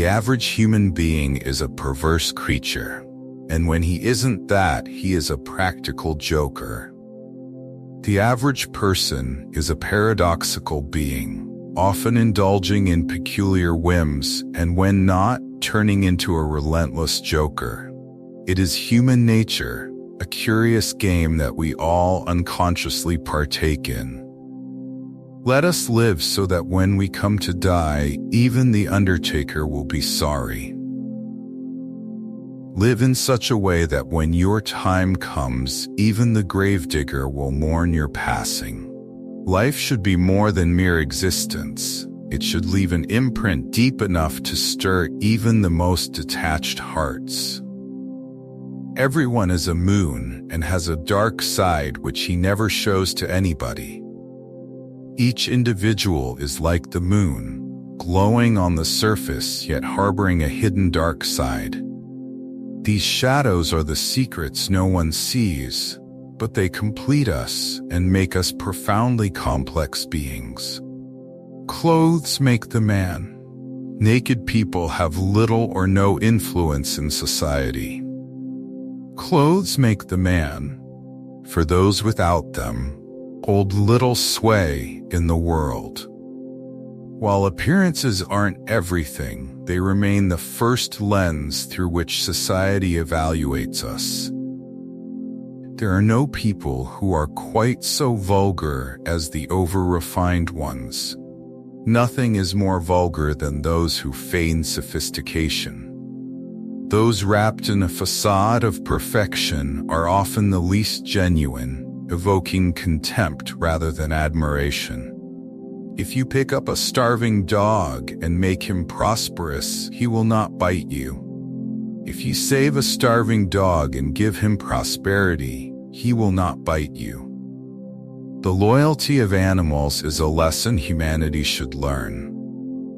The average human being is a perverse creature, and when he isn't that, he is a practical joker. The average person is a paradoxical being, often indulging in peculiar whims, and when not, turning into a relentless joker. It is human nature, a curious game that we all unconsciously partake in. Let us live so that when we come to die, even the undertaker will be sorry. Live in such a way that when your time comes, even the gravedigger will mourn your passing. Life should be more than mere existence. It should leave an imprint deep enough to stir even the most detached hearts. Everyone is a moon and has a dark side which he never shows to anybody. Each individual is like the moon, glowing on the surface yet harboring a hidden dark side. These shadows are the secrets no one sees, but they complete us and make us profoundly complex beings. Clothes make the man. Naked people have little or no influence in society. Clothes make the man. For those without them, hold little sway in the world. While appearances aren't everything, they remain the first lens through which society evaluates us. There are no people who are quite so vulgar as the over-refined ones. Nothing is more vulgar than those who feign sophistication. Those wrapped in a facade of perfection are often the least genuine, evoking contempt rather than admiration. If you pick up a starving dog and make him prosperous, he will not bite you. If you save a starving dog and give him prosperity, he will not bite you. The loyalty of animals is a lesson humanity should learn.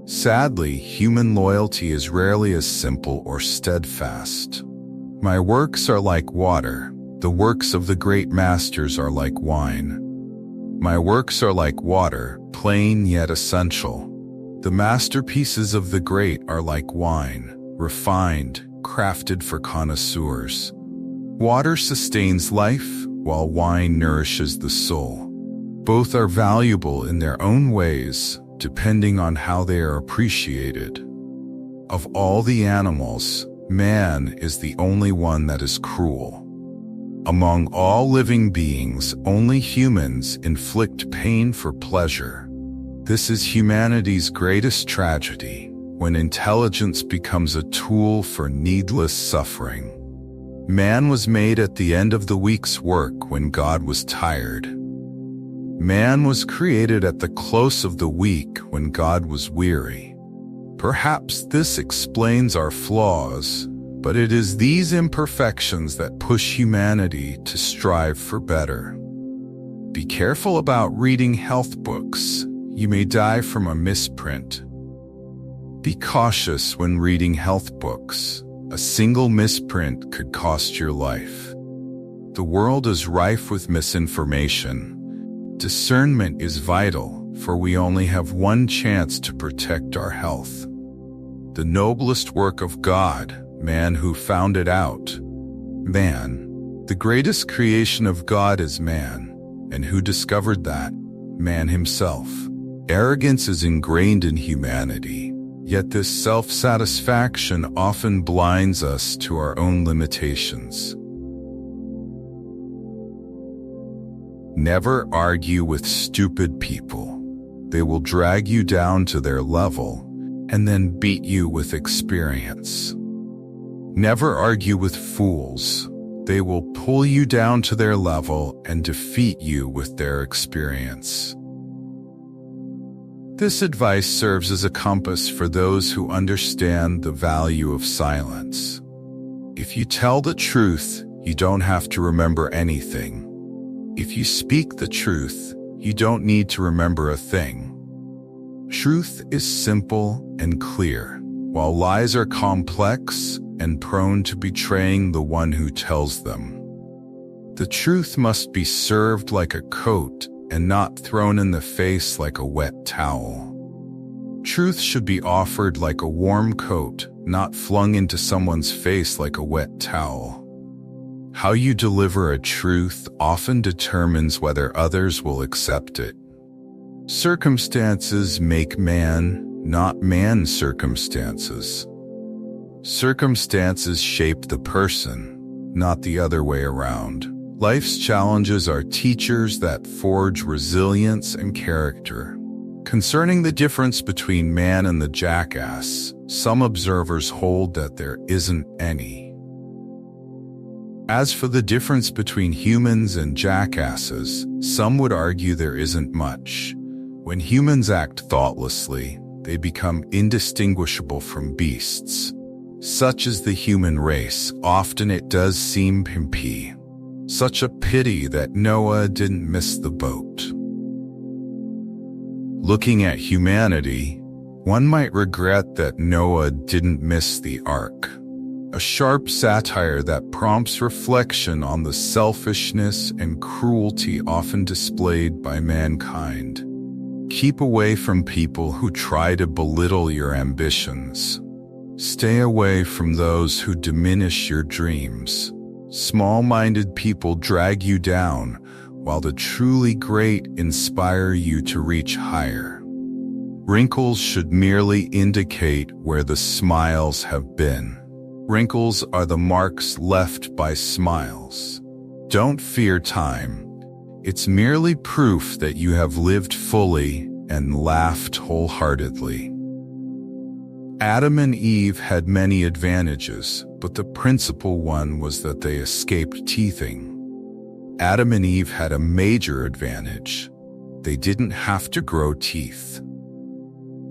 Sadly, human loyalty is rarely as simple or steadfast. My works are like water. The works of the great masters are like wine. My works are like water, plain yet essential. The masterpieces of the great are like wine, refined, crafted for connoisseurs. Water sustains life, while wine nourishes the soul. Both are valuable in their own ways, depending on how they are appreciated. Of all the animals, man is the only one that is cruel. Among all living beings, only humans inflict pain for pleasure. This is humanity's greatest tragedy, when intelligence becomes a tool for needless suffering. Man was made at the end of the week's work when God was tired. Man was created at the close of the week when God was weary. Perhaps this explains our flaws, but it is these imperfections that push humanity to strive for better. Be careful about reading health books. You may die from a misprint. Be cautious when reading health books. A single misprint could cost your life. The world is rife with misinformation. Discernment is vital, for we only have one chance to protect our health. The noblest work of God, man who found it out. Man. The greatest creation of God is man. And who discovered that? Man himself. Arrogance is ingrained in humanity, yet this self-satisfaction often blinds us to our own limitations. Never argue with stupid people. They will drag you down to their level and then beat you with experience. Never argue with fools. They will pull you down to their level and defeat you with their experience. This advice serves as a compass for those who understand the value of silence. If you tell the truth, you don't have to remember anything. If you speak the truth, you don't need to remember a thing. Truth is simple and clear, while lies are complex and prone to betraying the one who tells them. The truth must be served like a coat and not thrown in the face like a wet towel. Truth should be offered like a warm coat, not flung into someone's face like a wet towel. How you deliver a truth often determines whether others will accept it. Circumstances make man, not man circumstances. Circumstances shape the person, not the other way around. Life's challenges are teachers that forge resilience and character. Concerning the difference between man and the jackass, some observers hold that there isn't any. As for the difference between humans and jackasses, some would argue there isn't much. When humans act thoughtlessly, they become indistinguishable from beasts. Such is the human race. Often it does seem pimpy. Such a pity that Noah didn't miss the boat. Looking at humanity, one might regret that Noah didn't miss the ark. A sharp satire that prompts reflection on the selfishness and cruelty often displayed by mankind. Keep away from people who try to belittle your ambitions. Stay away from those who diminish your dreams. Small-minded people drag you down, while the truly great inspire you to reach higher. Wrinkles should merely indicate where the smiles have been. Wrinkles are the marks left by smiles. Don't fear time. It's merely proof that you have lived fully and laughed wholeheartedly. Adam and Eve had many advantages, but the principal one was that they escaped teething. Adam and Eve had a major advantage. They didn't have to grow teeth.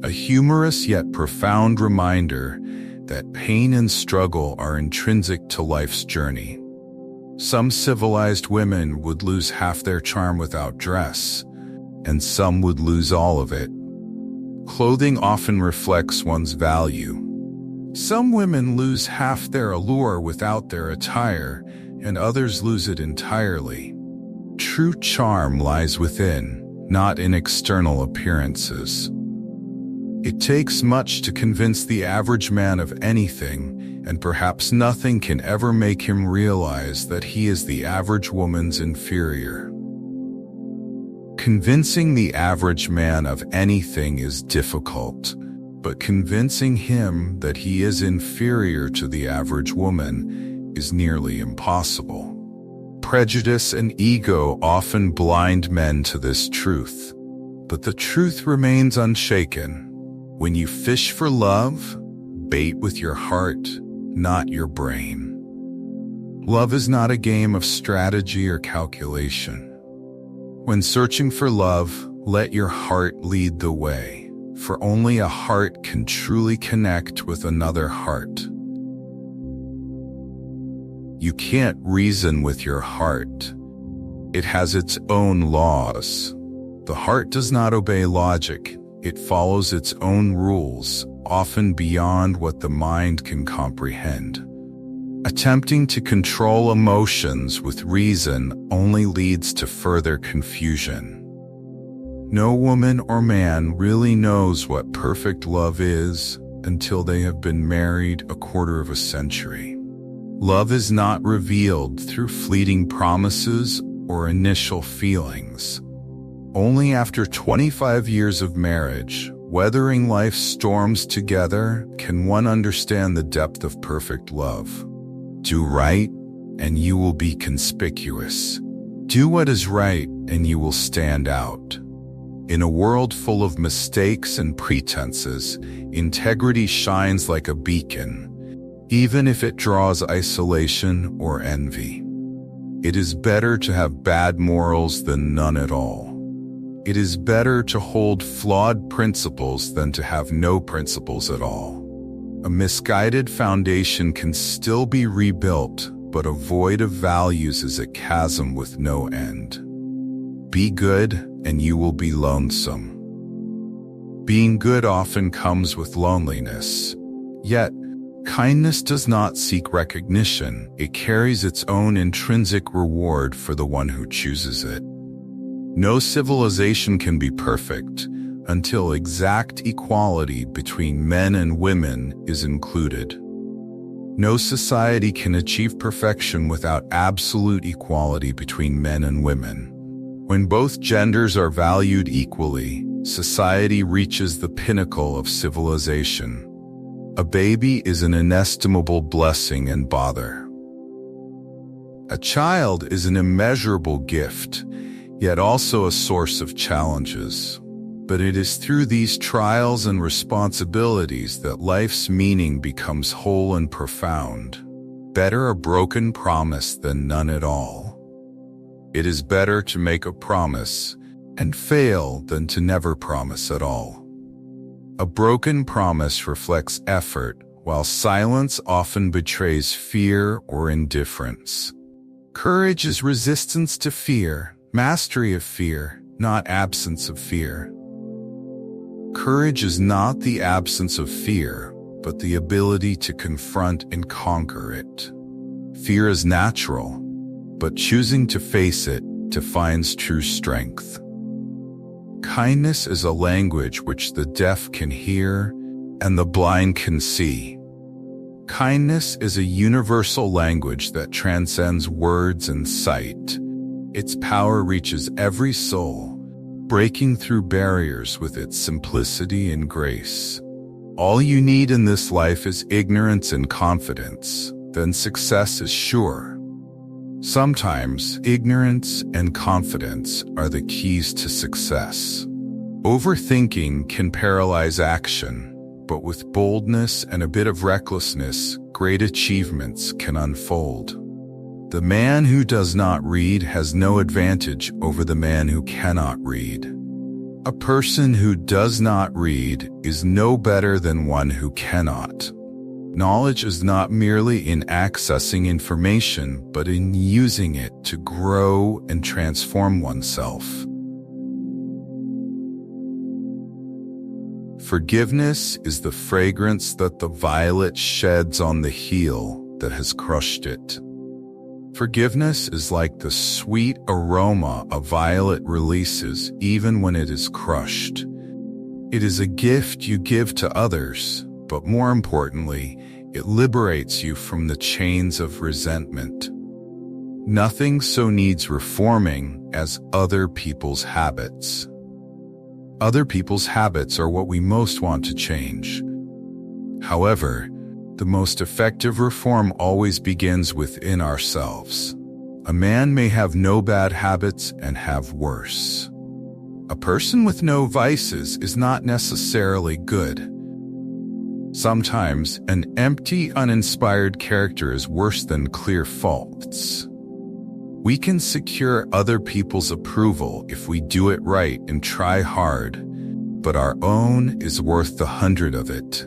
A humorous yet profound reminder that pain and struggle are intrinsic to life's journey. Some civilized women would lose half their charm without dress, and some would lose all of it. Clothing often reflects one's value. Some women lose half their allure without their attire, and others lose it entirely. True charm lies within, not in external appearances. It takes much to convince the average man of anything, and perhaps nothing can ever make him realize that he is the average woman's inferior. Convincing the average man of anything is difficult, but convincing him that he is inferior to the average woman is nearly impossible. Prejudice and ego often blind men to this truth, but the truth remains unshaken. When you fish for love, bait with your heart, not your brain. Love is not a game of strategy or calculation. When searching for love, let your heart lead the way, for only a heart can truly connect with another heart. You can't reason with your heart. It has its own laws. The heart does not obey logic. It follows its own rules, often beyond what the mind can comprehend. Attempting to control emotions with reason only leads to further confusion. No woman or man really knows what perfect love is until they have been married a quarter of a century. Love is not revealed through fleeting promises or initial feelings. Only after 25 years of marriage, weathering life's storms together, can one understand the depth of perfect love. Do right, and you will be conspicuous. Do what is right, and you will stand out. In a world full of mistakes and pretenses, integrity shines like a beacon, even if it draws isolation or envy. It is better to have bad morals than none at all. It is better to hold flawed principles than to have no principles at all. A misguided foundation can still be rebuilt, but a void of values is a chasm with no end. Be good, and you will be lonesome. Being good often comes with loneliness. Yet, kindness does not seek recognition. It carries its own intrinsic reward for the one who chooses it. No civilization can be perfect, until exact equality between men and women is included. No society can achieve perfection without absolute equality between men and women. When both genders are valued equally, society reaches the pinnacle of civilization. A baby is an inestimable blessing and bother. A child is an immeasurable gift, yet also a source of challenges. But it is through these trials and responsibilities that life's meaning becomes whole and profound. Better a broken promise than none at all. It is better to make a promise and fail than to never promise at all. A broken promise reflects effort, while silence often betrays fear or indifference. Courage is resistance to fear, mastery of fear, not absence of fear. Courage is not the absence of fear, but the ability to confront and conquer it. Fear is natural, but choosing to face it defines true strength. Kindness is a language which the deaf can hear and the blind can see. Kindness is a universal language that transcends words and sight. Its power reaches every soul, breaking through barriers with its simplicity and grace. All you need in this life is ignorance and confidence, then success is sure. Sometimes ignorance and confidence are the keys to success. Overthinking can paralyze action, but with boldness and a bit of recklessness, great achievements can unfold. The man who does not read has no advantage over the man who cannot read. A person who does not read is no better than one who cannot. Knowledge is not merely in accessing information, but in using it to grow and transform oneself. Forgiveness is the fragrance that the violet sheds on the heel that has crushed it. Forgiveness is like the sweet aroma a violet releases even when it is crushed. It is a gift you give to others, but more importantly, it liberates you from the chains of resentment. Nothing so needs reforming as other people's habits. Other people's habits are what we most want to change. However, the most effective reform always begins within ourselves. A man may have no bad habits and have worse. A person with no vices is not necessarily good. Sometimes an empty, uninspired character is worse than clear faults. We can secure other people's approval if we do it right and try hard, but our own is worth the 100 of it.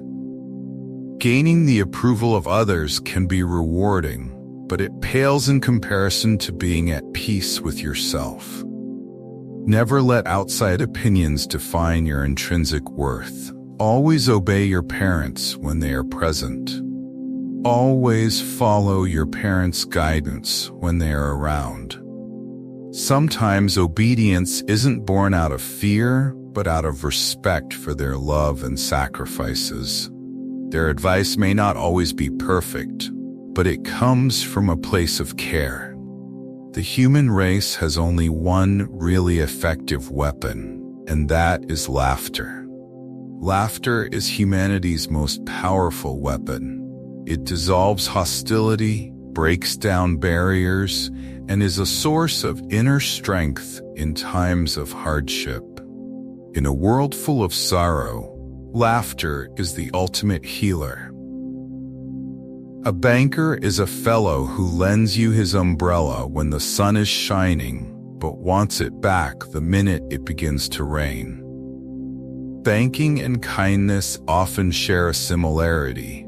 Gaining the approval of others can be rewarding, but it pales in comparison to being at peace with yourself. Never let outside opinions define your intrinsic worth. Always obey your parents when they are present. Always follow your parents' guidance when they are around. Sometimes obedience isn't born out of fear, but out of respect for their love and sacrifices. Their advice may not always be perfect, but it comes from a place of care. The human race has only one really effective weapon, and that is laughter. Laughter is humanity's most powerful weapon. It dissolves hostility, breaks down barriers, and is a source of inner strength in times of hardship. In a world full of sorrow, laughter is the ultimate healer. A banker is a fellow who lends you his umbrella when the sun is shining, but wants it back the minute it begins to rain. Banking and kindness often share a similarity.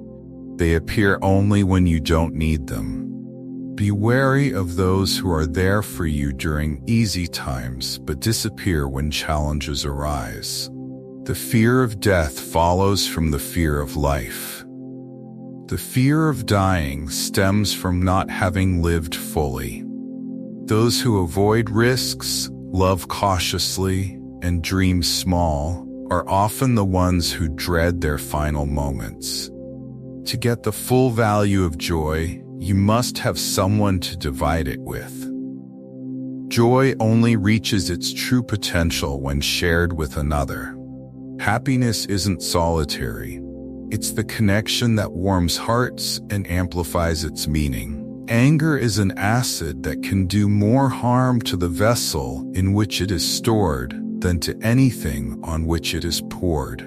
They appear only when you don't need them. Be wary of those who are there for you during easy times but disappear when challenges arise. The fear of death follows from the fear of life. The fear of dying stems from not having lived fully. Those who avoid risks, love cautiously, and dream small are often the ones who dread their final moments. To get the full value of joy, you must have someone to divide it with. Joy only reaches its true potential when shared with another. Happiness isn't solitary. It's the connection that warms hearts and amplifies its meaning. Anger is an acid that can do more harm to the vessel in which it is stored than to anything on which it is poured.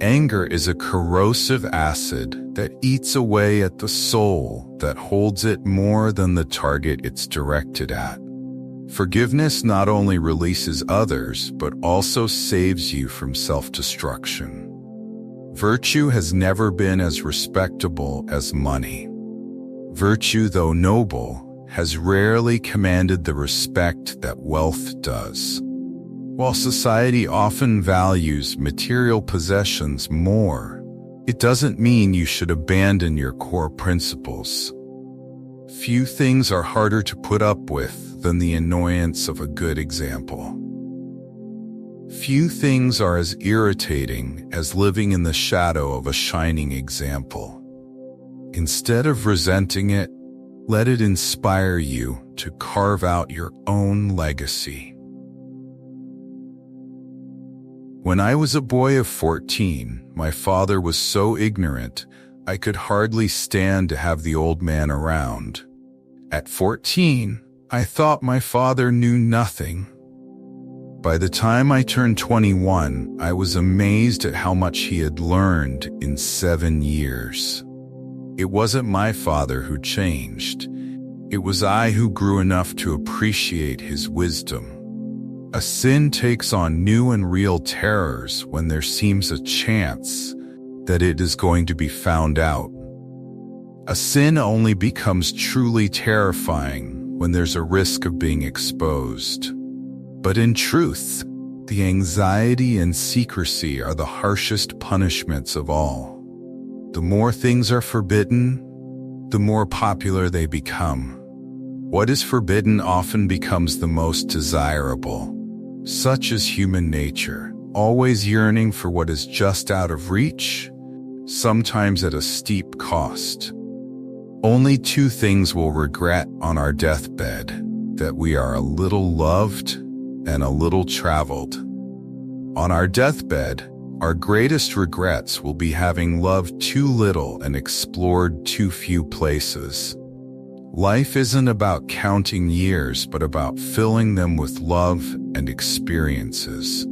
Anger is a corrosive acid that eats away at the soul that holds it more than the target it's directed at. Forgiveness not only releases others, but also saves you from self-destruction. Virtue has never been as respectable as money. Virtue, though noble, has rarely commanded the respect that wealth does. While society often values material possessions more, it doesn't mean you should abandon your core principles. Few things are harder to put up with than the annoyance of a good example. Few things are as irritating as living in the shadow of a shining example. Instead of resenting it, let it inspire you to carve out your own legacy. When I was a boy of 14, my father was so ignorant I could hardly stand to have the old man around. At 14, I thought my father knew nothing. By the time I turned 21, I was amazed at how much he had learned in 7 years. It wasn't my father who changed. It was I who grew enough to appreciate his wisdom. A sin takes on new and real terrors when there seems a chance that it is going to be found out. A sin only becomes truly terrifying when there's a risk of being exposed. But in truth, the anxiety and secrecy are the harshest punishments of all. The more things are forbidden, the more popular they become. What is forbidden often becomes the most desirable. Such is human nature, always yearning for what is just out of reach, sometimes at a steep cost. Only 2 things we'll regret on our deathbed: that we are a little loved and a little traveled. On our deathbed, our greatest regrets will be having loved too little and explored too few places. Life isn't about counting years, but about filling them with love and experiences.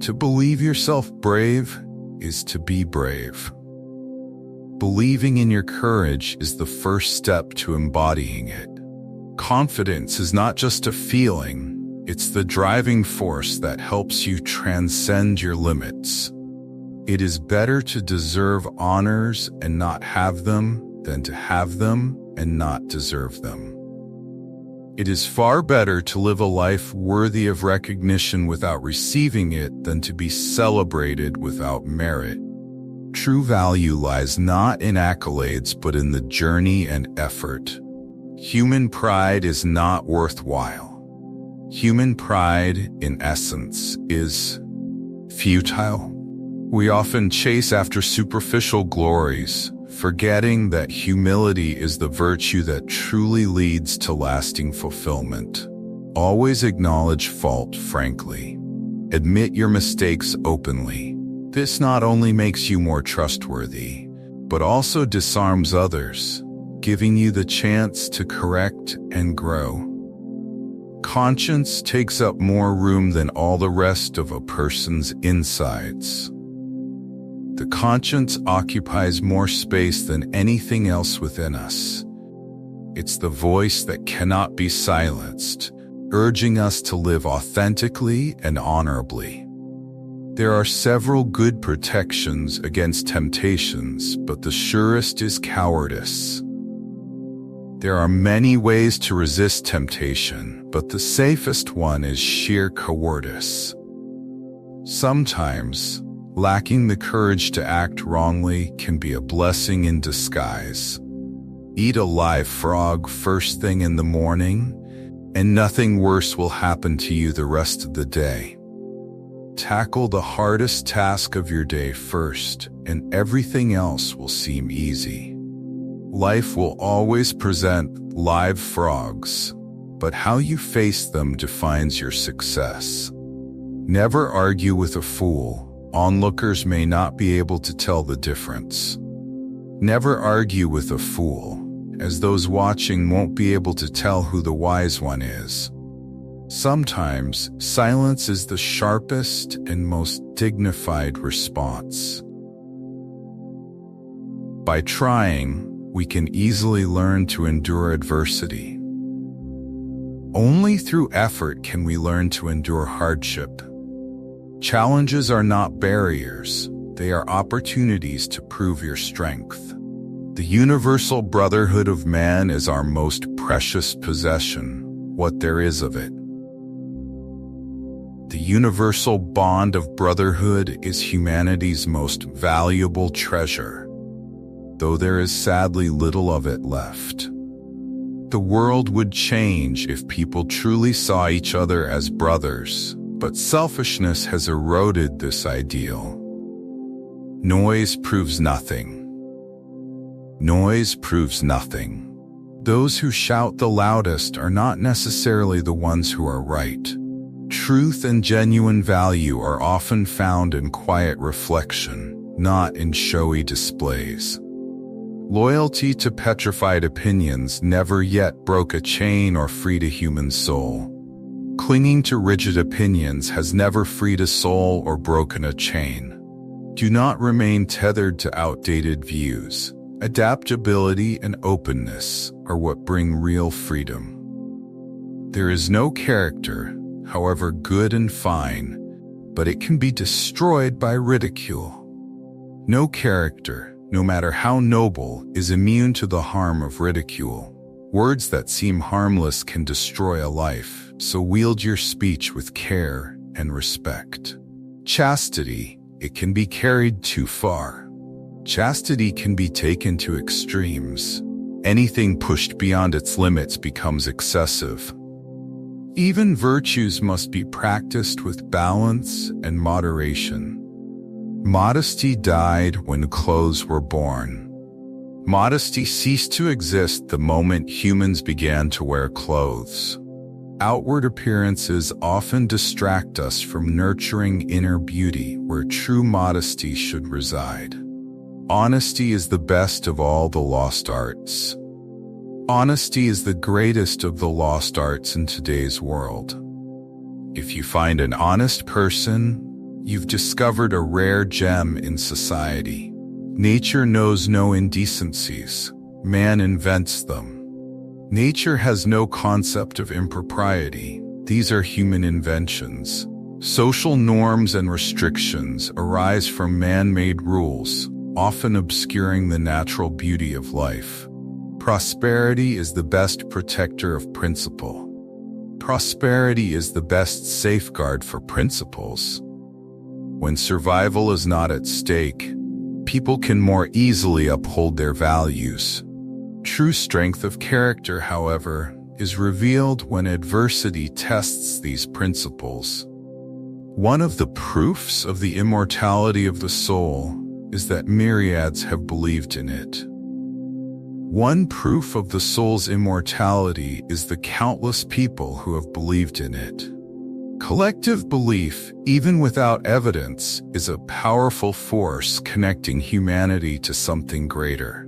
To believe yourself brave is to be brave. Believing in your courage is the first step to embodying it. Confidence is not just a feeling, it's the driving force that helps you transcend your limits. It is better to deserve honors and not have them than to have them and not deserve them. It is far better to live a life worthy of recognition without receiving it than to be celebrated without merit. True value lies not in accolades but in the journey and effort. Human pride is not worthwhile. Human pride, in essence, is futile. We often chase after superficial glories, forgetting that humility is the virtue that truly leads to lasting fulfillment. Always acknowledge fault frankly. Admit your mistakes openly. This not only makes you more trustworthy, but also disarms others, giving you the chance to correct and grow. Conscience takes up more room than all the rest of a person's insides. The conscience occupies more space than anything else within us. It's the voice that cannot be silenced, urging us to live authentically and honorably. There are several good protections against temptations, but the surest is cowardice. There are many ways to resist temptation, but the safest one is sheer cowardice. Sometimes, lacking the courage to act wrongly can be a blessing in disguise. Eat a live frog first thing in the morning, and nothing worse will happen to you the rest of the day. Tackle the hardest task of your day first, and everything else will seem easy. Life will always present live frogs, but how you face them defines your success. Never argue with a fool. Onlookers may not be able to tell the difference. Never argue with a fool, as those watching won't be able to tell who the wise one is. Sometimes, silence is the sharpest and most dignified response. By trying, we can easily learn to endure adversity. Only through effort can we learn to endure hardship. Challenges are not barriers, they are opportunities to prove your strength. The universal brotherhood of man is our most precious possession, what there is of it. The universal bond of brotherhood is humanity's most valuable treasure, though there is sadly little of it left. The world would change if people truly saw each other as brothers, but selfishness has eroded this ideal. Noise proves nothing. Noise proves nothing. Those who shout the loudest are not necessarily the ones who are right. Truth and genuine value are often found in quiet reflection, not in showy displays. Loyalty to petrified opinions never yet broke a chain or freed a human soul. Clinging to rigid opinions has never freed a soul or broken a chain. Do not remain tethered to outdated views. Adaptability and openness are what bring real freedom. There is no character, however good and fine, but it can be destroyed by ridicule. No character, no matter how noble, is immune to the harm of ridicule. Words that seem harmless can destroy a life, so wield your speech with care and respect. Chastity, it can be carried too far. Chastity can be taken to extremes. Anything pushed beyond its limits becomes excessive. Even virtues must be practiced with balance and moderation. Modesty died when clothes were born. Modesty ceased to exist the moment humans began to wear clothes. Outward appearances often distract us from nurturing inner beauty where true modesty should reside. Honesty is the best of all the lost arts. Honesty is the greatest of the lost arts in today's world. If you find an honest person, you've discovered a rare gem in society. Nature knows no indecencies. Man invents them. Nature has no concept of impropriety. These are human inventions. Social norms and restrictions arise from man-made rules, often obscuring the natural beauty of life. Prosperity is the best protector of principle. Prosperity is the best safeguard for principles. When survival is not at stake, people can more easily uphold their values. True strength of character, however, is revealed when adversity tests these principles. One of the proofs of the immortality of the soul is that myriads have believed in it. One proof of the soul's immortality is the countless people who have believed in it. Collective belief, even without evidence, is a powerful force connecting humanity to something greater.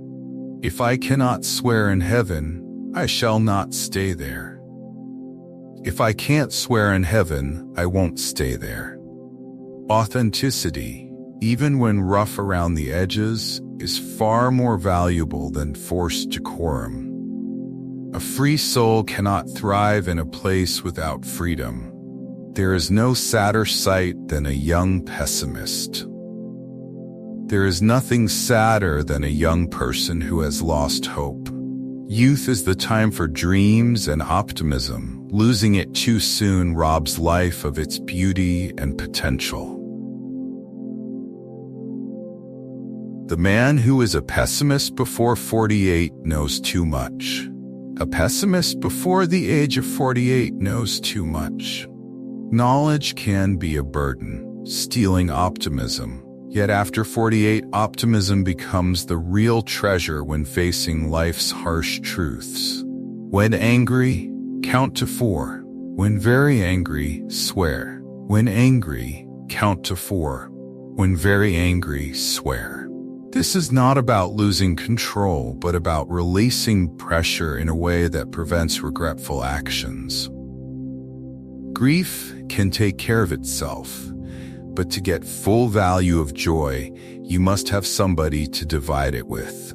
If I cannot swear in heaven, I shall not stay there. If I can't swear in heaven, I won't stay there. Authenticity, even when rough around the edges, is far more valuable than forced decorum. A free soul cannot thrive in a place without freedom. There is no sadder sight than a young pessimist. There is nothing sadder than a young person who has lost hope. Youth is the time for dreams and optimism. Losing it too soon robs life of its beauty and potential. The man who is a pessimist before 48 knows too much. A pessimist before the age of 48 knows too much. Knowledge can be a burden. stealing optimism. Yet after 48, optimism becomes the real treasure when facing life's harsh truths. When angry, count to 4. When very angry, swear. When angry, count to 4. When very angry, swear. This is not about losing control, but about releasing pressure in a way that prevents regretful actions. Grief can take care of itself, but to get full value of joy, you must have somebody to divide it with.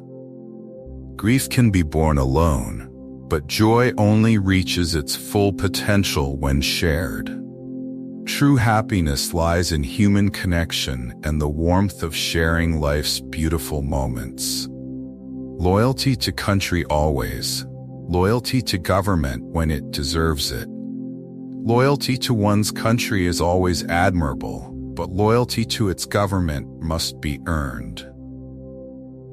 Grief can be born alone, but joy only reaches its full potential when shared. True happiness lies in human connection and the warmth of sharing life's beautiful moments. Loyalty to country always. Loyalty to government when it deserves it. Loyalty to one's country is always admirable, but loyalty to its government must be earned.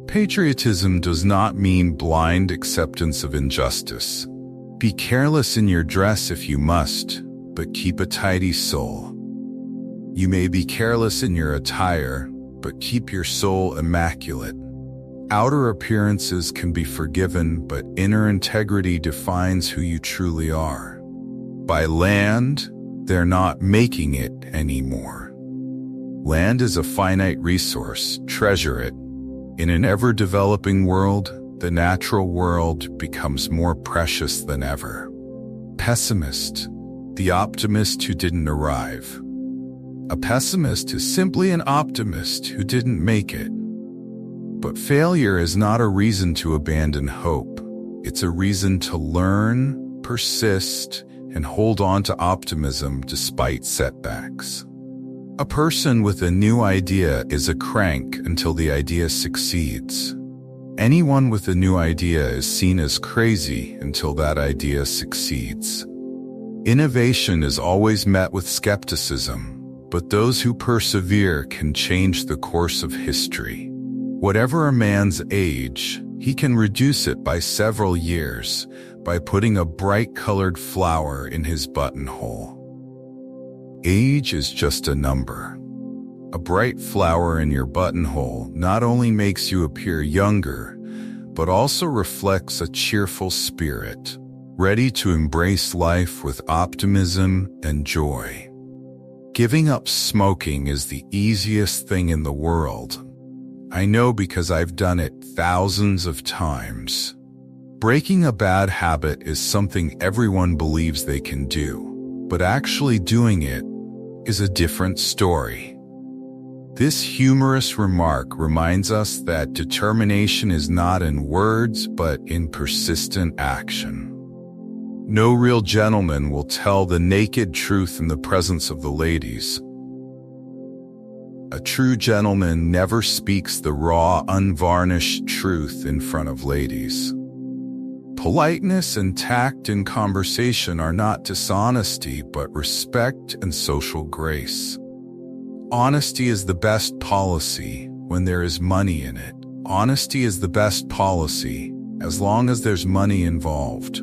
Patriotism does not mean blind acceptance of injustice. Be careless in your dress if you must, but keep a tidy soul. You may be careless in your attire, but keep your soul immaculate. Outer appearances can be forgiven, but inner integrity defines who you truly are. By land, they're not making it anymore. Land is a finite resource, treasure it. In an ever-developing world, the natural world becomes more precious than ever. Pessimist, the optimist who didn't arrive. A pessimist is simply an optimist who didn't make it. But failure is not a reason to abandon hope. It's a reason to learn, persist, and hold on to optimism despite setbacks. A person with a new idea is a crank until the idea succeeds. Anyone with a new idea is seen as crazy until that idea succeeds. Innovation is always met with skepticism, but those who persevere can change the course of history. Whatever a man's age, he can reduce it by several years by putting a bright-colored flower in his buttonhole. Age is just a number. A bright flower in your buttonhole not only makes you appear younger, but also reflects a cheerful spirit, ready to embrace life with optimism and joy. Giving up smoking is the easiest thing in the world. I know because I've done it thousands of times. Breaking a bad habit is something everyone believes they can do, but actually doing it is a different story. This humorous remark reminds us that determination is not in words, but in persistent action. No real gentleman will tell the naked truth in the presence of the ladies. A true gentleman never speaks the raw, unvarnished truth in front of ladies. Politeness and tact in conversation are not dishonesty, but respect and social grace. Honesty is the best policy when there is money in it. Honesty is the best policy as long as there's money involved.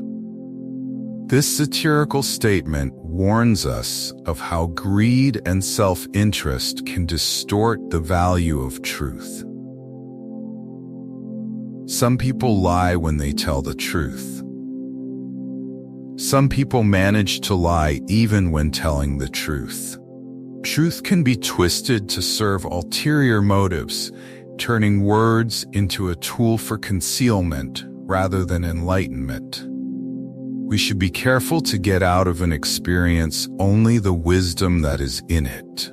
This satirical statement warns us of how greed and self-interest can distort the value of truth. Some people lie when they tell the truth. Some people manage to lie even when telling the truth. Truth can be twisted to serve ulterior motives, turning words into a tool for concealment rather than enlightenment. We should be careful to get out of an experience only the wisdom that is in it.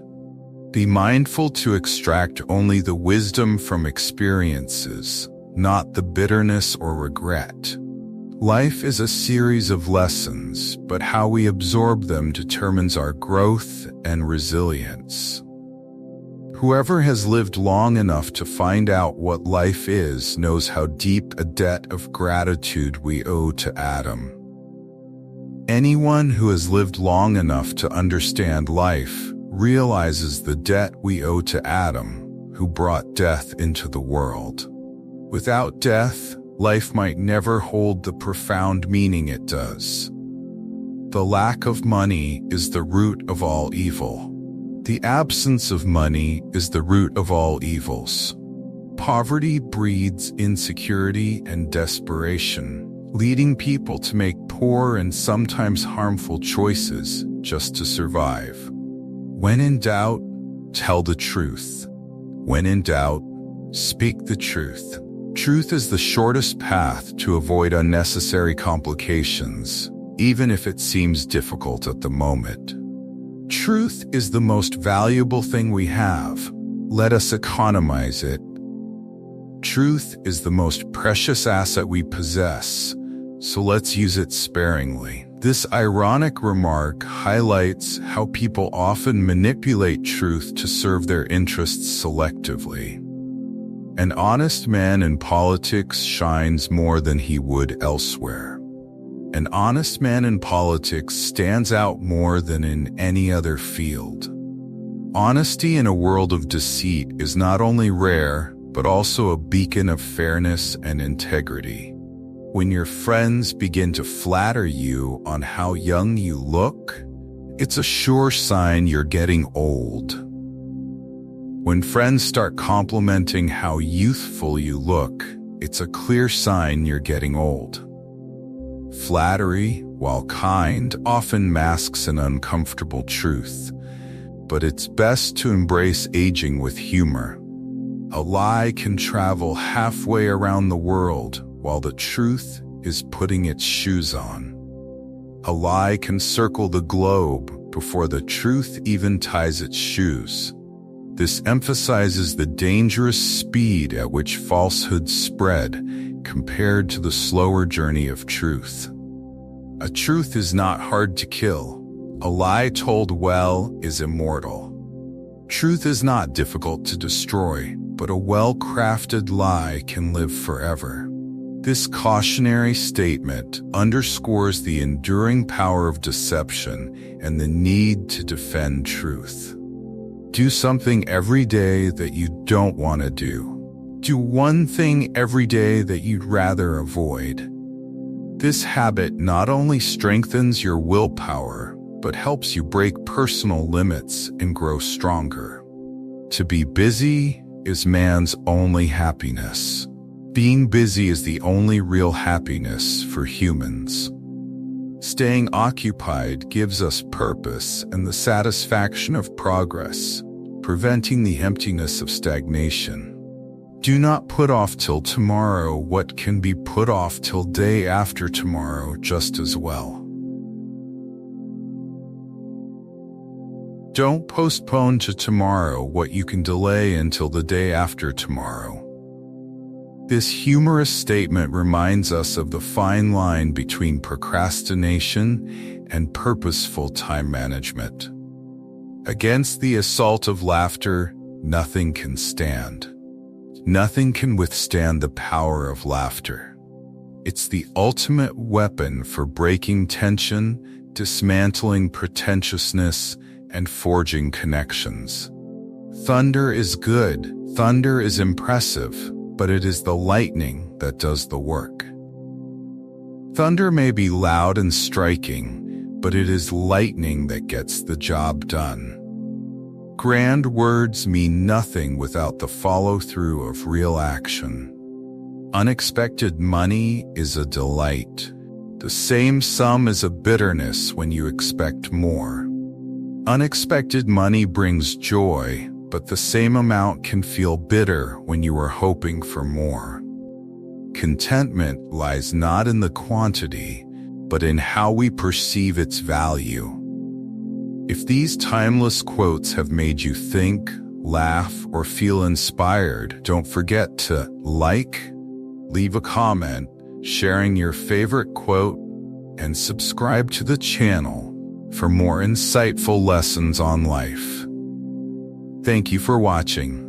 Be mindful to extract only the wisdom from experiences, not the bitterness or regret. Life is a series of lessons, but how we absorb them determines our growth and resilience. Whoever has lived long enough to find out what life is knows how deep a debt of gratitude we owe to Adam. Anyone who has lived long enough to understand life realizes the debt we owe to Adam, who brought death into the world. Without death, life might never hold the profound meaning it does. The lack of money is the root of all evil. The absence of money is the root of all evils. Poverty breeds insecurity and desperation, leading people to make poor and sometimes harmful choices just to survive. When in doubt, tell the truth. When in doubt, speak the truth. Truth is the shortest path to avoid unnecessary complications, even if it seems difficult at the moment. Truth is the most valuable thing we have. Let us economize it. Truth is the most precious asset we possess, so let's use it sparingly. This ironic remark highlights how people often manipulate truth to serve their interests selectively. An honest man in politics shines more than he would elsewhere. An honest man in politics stands out more than in any other field. Honesty in a world of deceit is not only rare, but also a beacon of fairness and integrity. When your friends begin to flatter you on how young you look, it's a sure sign you're getting old. When friends start complimenting how youthful you look, it's a clear sign you're getting old. Flattery, while kind, often masks an uncomfortable truth, but it's best to embrace aging with humor. A lie can travel halfway around the world while the truth is putting its shoes on. A lie can circle the globe before the truth even ties its shoes. This emphasizes the dangerous speed at which falsehoods spread compared to the slower journey of truth. A truth is not hard to kill. A lie told well is immortal. Truth is not difficult to destroy, but a well-crafted lie can live forever. This cautionary statement underscores the enduring power of deception and the need to defend truth. Do something every day that you don't want to do. Do one thing every day that you'd rather avoid. This habit not only strengthens your willpower, but helps you break personal limits and grow stronger. To be busy is man's only happiness. Being busy is the only real happiness for humans. Staying occupied gives us purpose and the satisfaction of progress, preventing the emptiness of stagnation. Do not put off till tomorrow what can be put off till day after tomorrow just as well. Don't postpone to tomorrow what you can delay until the day after tomorrow. This humorous statement reminds us of the fine line between procrastination and purposeful time management. Against the assault of laughter, nothing can stand. Nothing can withstand the power of laughter. It's the ultimate weapon for breaking tension, dismantling pretentiousness, and forging connections. Thunder is good, thunder is impressive, but it is the lightning that does the work. Thunder may be loud and striking, but it is lightning that gets the job done. Grand words mean nothing without the follow-through of real action. Unexpected money is a delight. The same sum is a bitterness when you expect more. Unexpected money brings joy, but the same amount can feel bitter when you are hoping for more. Contentment lies not in the quantity, but in how we perceive its value. If these timeless quotes have made you think, laugh, or feel inspired, don't forget to like, leave a comment, sharing your favorite quote, and subscribe to the channel for more insightful lessons on life. Thank you for watching.